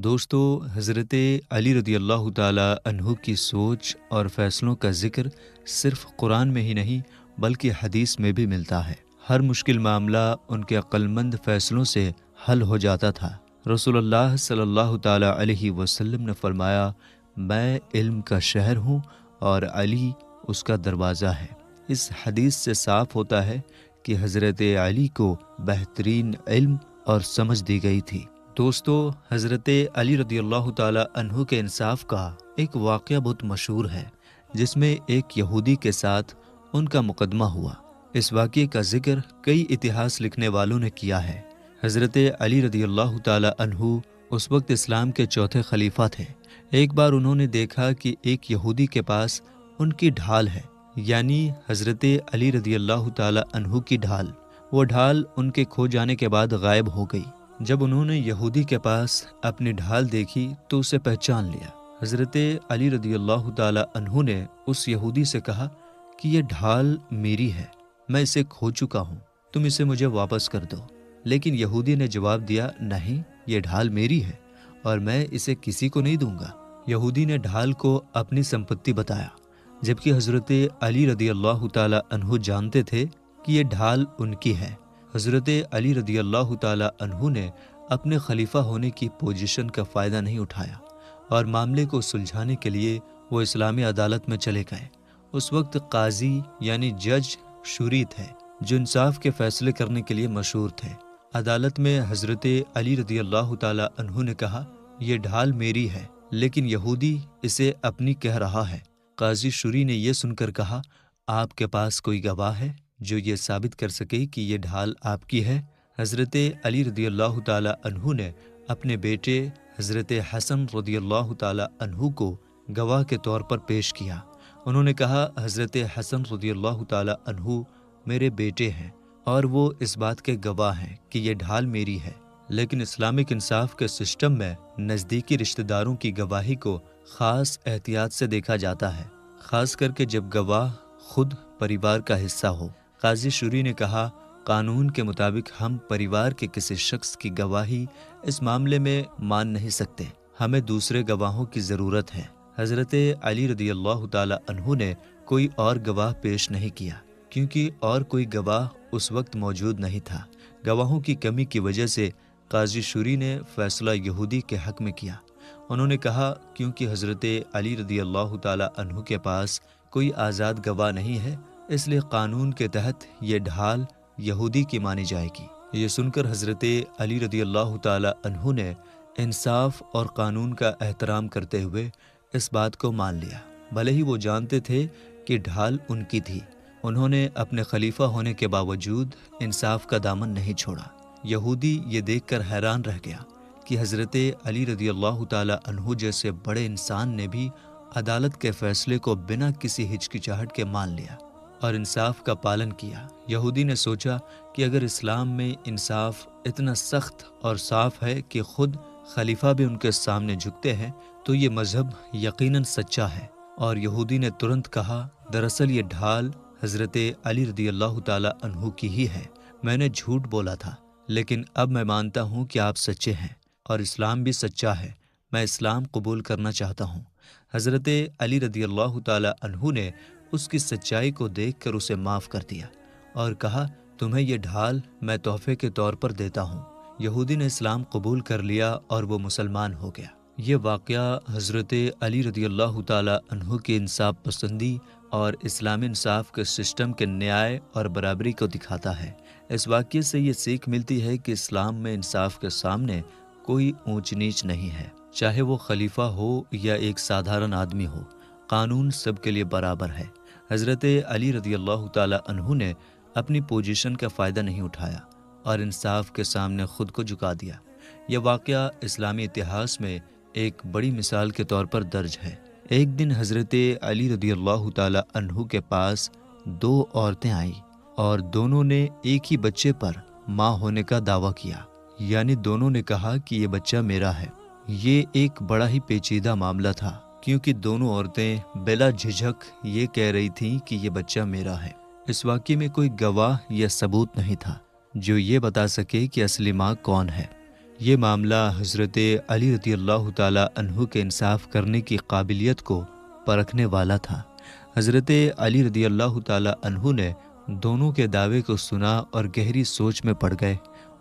دوستو، حضرت علی رضی اللہ تعالیٰ عنہ کی سوچ اور فیصلوں کا ذکر صرف قرآن میں ہی نہیں بلکہ حدیث میں بھی ملتا ہے۔ ہر مشکل معاملہ ان کے عقلمند فیصلوں سے حل ہو جاتا تھا۔ رسول اللہ صلی اللہ تعالیٰ علیہ وسلم نے فرمایا، میں علم کا شہر ہوں اور علی اس کا دروازہ ہے۔ اس حدیث سے صاف ہوتا ہے کہ حضرت علی کو بہترین علم اور سمجھ دی گئی تھی۔ دوستو، حضرت علی رضی اللہ تعالیٰ عنہ کے انصاف کا ایک واقعہ بہت مشہور ہے، جس میں ایک یہودی کے ساتھ ان کا مقدمہ ہوا۔ اس واقعے کا ذکر کئی اتہاس لکھنے والوں نے کیا ہے۔ حضرت علی رضی اللہ تعالیٰ عنہ اس وقت اسلام کے چوتھے خلیفہ تھے۔ ایک بار انہوں نے دیکھا کہ ایک یہودی کے پاس ان کی ڈھال ہے، یعنی حضرت علی رضی اللہ تعالیٰ عنہ کی ڈھال۔ وہ ڈھال ان کے کھو جانے کے بعد غائب ہو گئی۔ جب انہوں نے یہودی کے پاس اپنی ڈھال دیکھی تو اسے پہچان لیا۔ حضرت علی رضی اللہ تعالیٰ عنہ نے اس یہودی سے کہا کہ یہ ڈھال میری ہے، میں اسے کھو چکا ہوں، تم اسے مجھے واپس کر دو۔ لیکن یہودی نے جواب دیا، نہیں، یہ ڈھال میری ہے اور میں اسے کسی کو نہیں دوں گا۔ یہودی نے ڈھال کو اپنی سمپتی بتایا، جبکہ حضرت علی رضی اللہ تعالیٰ عنہ جانتے تھے کہ یہ ڈھال ان کی ہے۔ حضرت علی رضی اللہ تعالیٰ عنہ نے اپنے خلیفہ ہونے کی پوزیشن کا فائدہ نہیں اٹھایا اور معاملے کو سلجھانے کے لیے وہ اسلامی عدالت میں چلے گئے۔ اس وقت قاضی یعنی جج شوری تھے، جو انصاف کے فیصلے کرنے کے لیے مشہور تھے۔ عدالت میں حضرت علی رضی اللہ تعالیٰ عنہ نے کہا، یہ ڈھال میری ہے لیکن یہودی اسے اپنی کہہ رہا ہے۔ قاضی شوری نے یہ سن کر کہا، آپ کے پاس کوئی گواہ ہے جو یہ ثابت کر سکے کہ یہ ڈھال آپ کی ہے؟ حضرت علی رضی اللہ تعالیٰ عنہ نے اپنے بیٹے حضرت حسن رضی اللہ تعالیٰ عنہ کو گواہ کے طور پر پیش کیا۔ انہوں نے کہا، حضرت حسن رضی اللہ تعالیٰ عنہ میرے بیٹے ہیں اور وہ اس بات کے گواہ ہیں کہ یہ ڈھال میری ہے۔ لیکن اسلامک انصاف کے سسٹم میں نزدیکی رشتہ داروں کی گواہی کو خاص احتیاط سے دیکھا جاتا ہے، خاص کر کے جب گواہ خود پریوار کا حصہ ہو۔ قاضی شوری نے کہا، قانون کے مطابق ہم پریوار کے کسی شخص کی گواہی اس معاملے میں مان نہیں سکتے، ہمیں دوسرے گواہوں کی ضرورت ہے۔ حضرت علی رضی اللہ تعالیٰ عنہ نے کوئی اور گواہ پیش نہیں کیا، کیونکہ اور کوئی گواہ اس وقت موجود نہیں تھا۔ گواہوں کی کمی کی وجہ سے قاضی شوری نے فیصلہ یہودی کے حق میں کیا۔ انہوں نے کہا، کیونکہ حضرت علی رضی اللہ تعالیٰ عنہ کے پاس کوئی آزاد گواہ نہیں ہے، اس لیے قانون کے تحت یہ ڈھال یہودی کی مانی جائے گی۔ یہ سن کر حضرت علی رضی اللہ تعالیٰ عنہ نے انصاف اور قانون کا احترام کرتے ہوئے اس بات کو مان لیا، بھلے ہی وہ جانتے تھے کہ ڈھال ان کی تھی۔ انہوں نے اپنے خلیفہ ہونے کے باوجود انصاف کا دامن نہیں چھوڑا۔ یہودی یہ دیکھ کر حیران رہ گیا کہ حضرت علی رضی اللہ تعالیٰ عنہ جیسے بڑے انسان نے بھی عدالت کے فیصلے کو بنا کسی ہچکچاہٹ کے مان لیا اور انصاف کا پالن کیا۔ یہودی نے سوچا کہ اگر اسلام میں انصاف اتنا سخت اور صاف ہے کہ خود خلیفہ بھی ان کے سامنے جھکتے ہیں، تو یہ مذہب یقیناً سچا ہے۔ اور یہودی نے ترنت کہا، دراصل یہ ڈھال حضرت علی رضی اللہ تعالیٰ عنہ کی ہی ہے، میں نے جھوٹ بولا تھا، لیکن اب میں مانتا ہوں کہ آپ سچے ہیں اور اسلام بھی سچا ہے، میں اسلام قبول کرنا چاہتا ہوں۔ حضرت علی رضی اللہ تعالیٰ عنہ نے اس کی سچائی کو دیکھ کر اسے معاف کر دیا اور کہا، تمہیں یہ ڈھال میں تحفے کے طور پر دیتا ہوں۔ یہودی نے اسلام قبول کر لیا اور وہ مسلمان ہو گیا۔ یہ واقعہ حضرت علی رضی اللہ تعالیٰ عنہ کی انصاف پسندی اور اسلامی انصاف کے سسٹم کے نیائے اور برابری کو دکھاتا ہے۔ اس واقعے سے یہ سیکھ ملتی ہے کہ اسلام میں انصاف کے سامنے کوئی اونچ نیچ نہیں ہے، چاہے وہ خلیفہ ہو یا ایک سادھارن آدمی ہو، قانون سب کے لیے برابر ہے۔ حضرت علی رضی اللہ تعالیٰ عنہ نے اپنی پوزیشن کا فائدہ نہیں اٹھایا اور انصاف کے سامنے خود کو جھکا دیا۔ یہ واقعہ اسلامی اتہاس میں ایک بڑی مثال کے طور پر درج ہے۔ ایک دن حضرت علی رضی اللہ تعالیٰ عنہ کے پاس دو عورتیں آئیں اور دونوں نے ایک ہی بچے پر ماں ہونے کا دعویٰ کیا، یعنی دونوں نے کہا کہ یہ بچہ میرا ہے۔ یہ ایک بڑا ہی پیچیدہ معاملہ تھا، کیونکہ دونوں عورتیں بلا جھجھک یہ کہہ رہی تھیں کہ یہ بچہ میرا ہے۔ اس واقعے میں کوئی گواہ یا ثبوت نہیں تھا جو یہ بتا سکے کہ اصلی ماں کون ہے، یہ معاملہ حضرت علی رضی اللہ تعالی عنہ کے انصاف کرنے کی قابلیت کو پرکھنے والا تھا۔ حضرت علی رضی اللہ تعالی عنہ نے دونوں کے دعوے کو سنا اور گہری سوچ میں پڑ گئے۔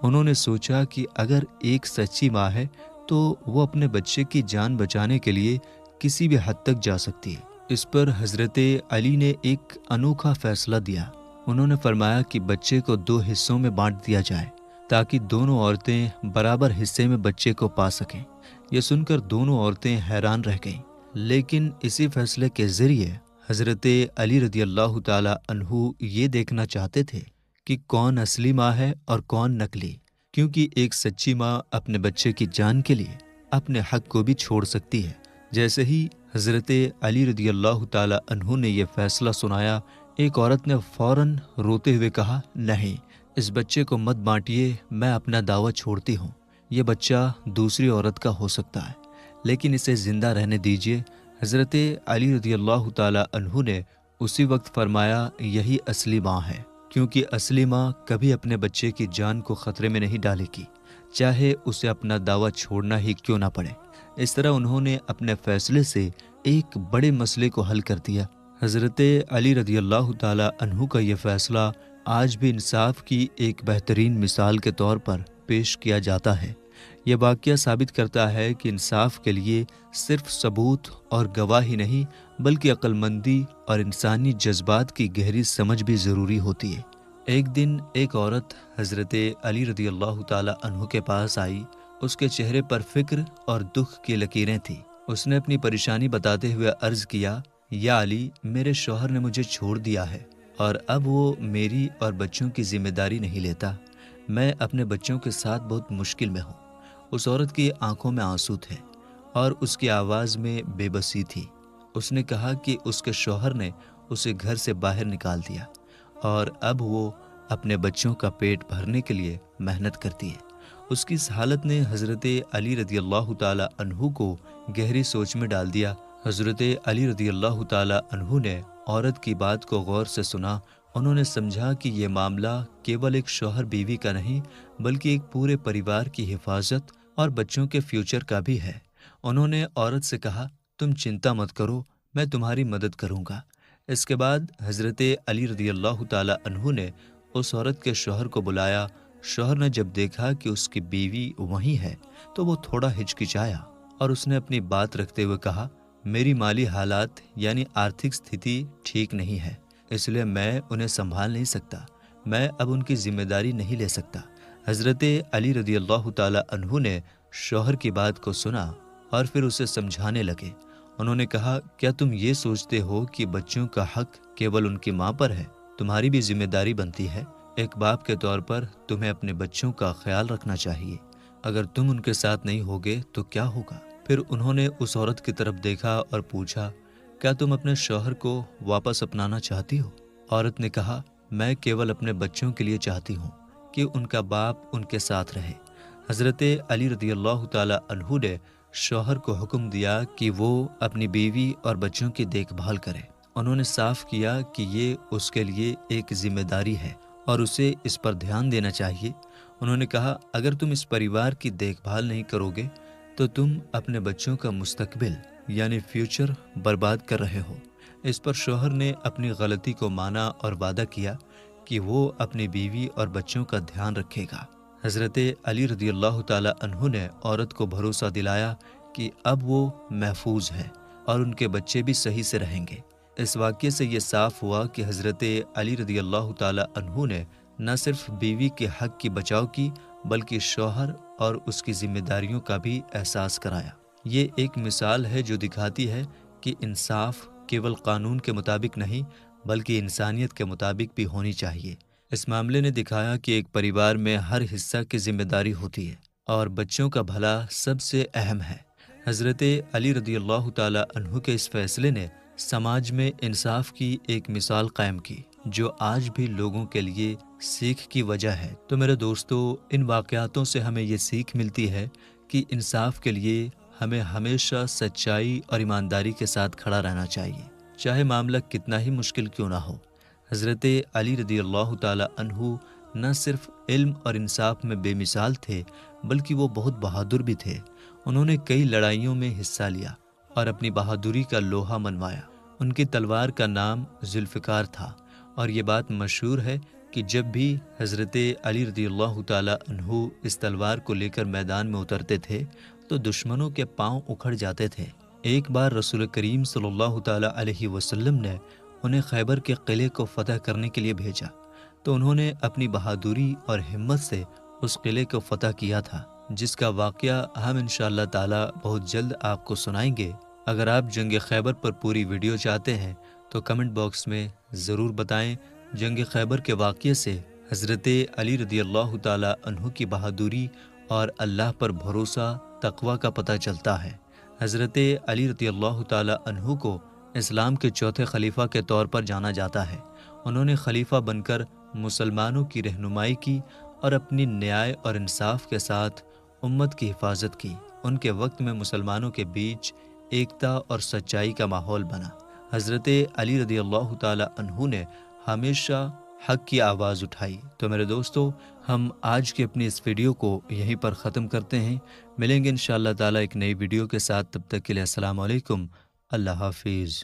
انہوں نے سوچا کہ اگر ایک سچی ماں ہے تو وہ اپنے بچے کی جان بچانے کے لیے کسی بھی حد تک جا سکتی ہے۔ اس پر حضرت علی نے ایک انوکھا فیصلہ دیا۔ انہوں نے فرمایا کہ بچے کو 2 حصوں میں بانٹ دیا جائے تاکہ دونوں عورتیں برابر حصے میں بچے کو پا سکیں۔ یہ سن کر دونوں عورتیں حیران رہ گئیں، لیکن اسی فیصلے کے ذریعے حضرت علی رضی اللہ تعالی عنہ یہ دیکھنا چاہتے تھے کہ کون اصلی ماں ہے اور کون نکلی، کیونکہ ایک سچی ماں اپنے بچے کی جان کے لیے اپنے حق کو بھی چھوڑ سکتی ہے۔ جیسے ہی حضرت علی رضی اللہ تعالی عنہ نے یہ فیصلہ سنایا، ایک عورت نے فوراً روتے ہوئے کہا، نہیں، اس بچے کو مت بانٹیے، میں اپنا دعویٰ چھوڑتی ہوں۔ یہ بچہ دوسری عورت کا ہو سکتا ہے، لیکن اسے زندہ رہنے دیجیے۔ حضرت علی رضی اللہ تعالی عنہ نے اسی وقت فرمایا، یہی اصلی ماں ہے، کیونکہ اصلی ماں کبھی اپنے بچے کی جان کو خطرے میں نہیں ڈالے گی، چاہے اسے اپنا دعویٰ چھوڑنا ہی کیوں نہ پڑے۔ اس طرح انہوں نے اپنے فیصلے سے ایک بڑے مسئلے کو حل کر دیا۔ حضرت علی رضی اللہ تعالی عنہ کا یہ فیصلہ آج بھی انصاف کی ایک بہترین مثال کے طور پر پیش کیا جاتا ہے۔ یہ واقعہ ثابت کرتا ہے کہ انصاف کے لیے صرف ثبوت اور گواہی نہیں، بلکہ عقل مندی اور انسانی جذبات کی گہری سمجھ بھی ضروری ہوتی ہے۔ ایک دن ایک عورت حضرت علی رضی اللہ تعالی عنہ کے پاس آئی۔ اس کے چہرے پر فکر اور دکھ کی لکیریں تھیں۔ اس نے اپنی پریشانی بتاتے ہوئے عرض کیا، یا علی، میرے شوہر نے مجھے چھوڑ دیا ہے اور اب وہ میری اور بچوں کی ذمہ داری نہیں لیتا۔ میں اپنے بچوں کے ساتھ بہت مشکل میں ہوں۔ اس عورت کی آنکھوں میں آنسو تھے اور اس کی آواز میں بے بسی تھی۔ اس نے کہا کہ اس کے شوہر نے اسے گھر سے باہر نکال دیا اور اب وہ اپنے بچوں کا پیٹ بھرنے کے لیے محنت کرتی ہے۔ اس کی اس حالت نے حضرت علی رضی اللہ تعالی عنہ کو گہری سوچ میں ڈال دیا۔ حضرت علی رضی اللہ تعالی عنہ نے عورت کی بات کو غور سے سنا۔ انہوں نے سمجھا کہ یہ معاملہ کیول ایک شوہر بیوی کا نہیں، بلکہ ایک پورے پریوار کی حفاظت اور بچوں کے فیوچر کا بھی ہے۔ انہوں نے عورت سے کہا، تم چنتا مت کرو، میں تمہاری مدد کروں گا۔ اس کے بعد حضرت علی رضی اللہ تعالی عنہ نے اس عورت کے شوہر کو بلایا۔ شوہر نے جب دیکھا کہ اس کی بیوی وہیں ہے تو وہ تھوڑا ہچکچایا اور اس نے اپنی بات رکھتے ہوئے کہا، میری مالی حالات یعنی آرتھک ستھتی ٹھیک نہیں ہے، اس لیے میں انہیں سنبھال نہیں سکتا، میں اب ان کی ذمہ داری نہیں لے سکتا۔ حضرت علی رضی اللہ تعالی عنہ نے شوہر کی بات کو سنا اور پھر اسے سمجھانے لگے۔ انہوں نے کہا، کیا تم یہ سوچتے ہو کہ بچوں کا حق کیول ان کی ماں پر ہے؟ تمہاری بھی ذمہ داری بنتی ہے۔ ایک باپ کے طور پر تمہیں اپنے بچوں کا خیال رکھنا چاہیے۔ اگر تم ان کے ساتھ نہیں ہوگے تو کیا ہوگا؟ پھر انہوں نے اس عورت کی طرف دیکھا اور پوچھا، کیا تم اپنے شوہر کو واپس اپنانا چاہتی ہو؟ عورت نے کہا، میں کیول اپنے بچوں کے لیے چاہتی ہوں کہ ان کا باپ ان کے ساتھ رہے۔ حضرت علی رضی اللہ تعالی عنہ نے شوہر کو حکم دیا کہ وہ اپنی بیوی اور بچوں کی دیکھ بھال کرے۔ انہوں نے صاف کیا کہ یہ اس کے لیے ایک ذمہ داری ہے اور اسے اس پر دھیان دینا چاہیے۔ انہوں نے کہا، اگر تم اس پریوار کی دیکھ بھال نہیں کرو گے تو تم اپنے بچوں کا مستقبل یعنی فیوچر برباد کر رہے ہو۔ اس پر شوہر نے اپنی غلطی کو مانا اور وعدہ کیا کہ وہ اپنی بیوی اور بچوں کا دھیان رکھے گا۔ حضرت علی رضی اللہ تعالی عنہ نے عورت کو بھروسہ دلایا کہ اب وہ محفوظ ہے اور ان کے بچے بھی صحیح سے رہیں گے۔ اس واقعے سے یہ صاف ہوا کہ حضرت علی رضی اللہ تعالی عنہ نے نہ صرف بیوی کے حق کی بچاؤ کی، بلکہ شوہر اور اس کی ذمہ داریوں کا بھی احساس کرایا۔ یہ ایک مثال ہے جو دکھاتی ہے کہ انصاف کیول قانون کے مطابق نہیں، بلکہ انسانیت کے مطابق بھی ہونی چاہیے۔ اس معاملے نے دکھایا کہ ایک پریوار میں ہر حصہ کی ذمہ داری ہوتی ہے اور بچوں کا بھلا سب سے اہم ہے۔ حضرت علی رضی اللہ تعالی عنہ کے اس فیصلے نے سماج میں انصاف کی ایک مثال قائم کی، جو آج بھی لوگوں کے لیے سیکھ کی وجہ ہے۔ تو میرے دوستو، ان واقعاتوں سے ہمیں یہ سیکھ ملتی ہے کہ انصاف کے لیے ہمیں ہمیشہ سچائی اور ایمانداری کے ساتھ کھڑا رہنا چاہیے، چاہے معاملہ کتنا ہی مشکل کیوں نہ ہو۔ حضرت علی رضی اللہ تعالی عنہ نہ صرف علم اور انصاف میں بے مثال تھے، بلکہ وہ بہت بہادر بھی تھے۔ انہوں نے کئی لڑائیوں میں حصہ لیا اور اپنی بہادری کا لوہا منوایا۔ ان کی تلوار کا نام ذوالفقار تھا، اور یہ بات مشہور ہے کہ جب بھی حضرت علی رضی اللہ تعالیٰ عنہ اس تلوار کو لے کر میدان میں اترتے تھے تو دشمنوں کے پاؤں اکھڑ جاتے تھے۔ ایک بار رسول کریم صلی اللہ تعالیٰ علیہ وسلم نے انہیں خیبر کے قلعے کو فتح کرنے کے لیے بھیجا، تو انہوں نے اپنی بہادری اور ہمت سے اس قلعے کو فتح کیا تھا، جس کا واقعہ ہم انشاءاللہ تعالیٰ بہت جلد آپ کو سنائیں گے۔ اگر آپ جنگ خیبر پر پوری ویڈیو چاہتے ہیں تو کمنٹ باکس میں ضرور بتائیں۔ جنگ خیبر کے واقعے سے حضرت علی رضی اللہ تعالیٰ عنہ کی بہادری اور اللہ پر بھروسہ تقوی کا پتہ چلتا ہے۔ حضرت علی رضی اللہ تعالیٰ عنہ کو اسلام کے چوتھے خلیفہ کے طور پر جانا جاتا ہے۔ انہوں نے خلیفہ بن کر مسلمانوں کی رہنمائی کی اور اپنی نیائے اور انصاف کے ساتھ امت کی حفاظت کی۔ ان کے وقت میں مسلمانوں کے بیچ ایکتا اور سچائی کا ماحول بنا۔ حضرت علی رضی اللہ تعالیٰ عنہ نے ہمیشہ حق کی آواز اٹھائی۔ تو میرے دوستو، ہم آج کی اپنی اس ویڈیو کو یہیں پر ختم کرتے ہیں۔ ملیں گے انشاءاللہ تعالیٰ ایک نئی ویڈیو کے ساتھ، تب تک کے لیے السلام علیکم، اللہ حافظ۔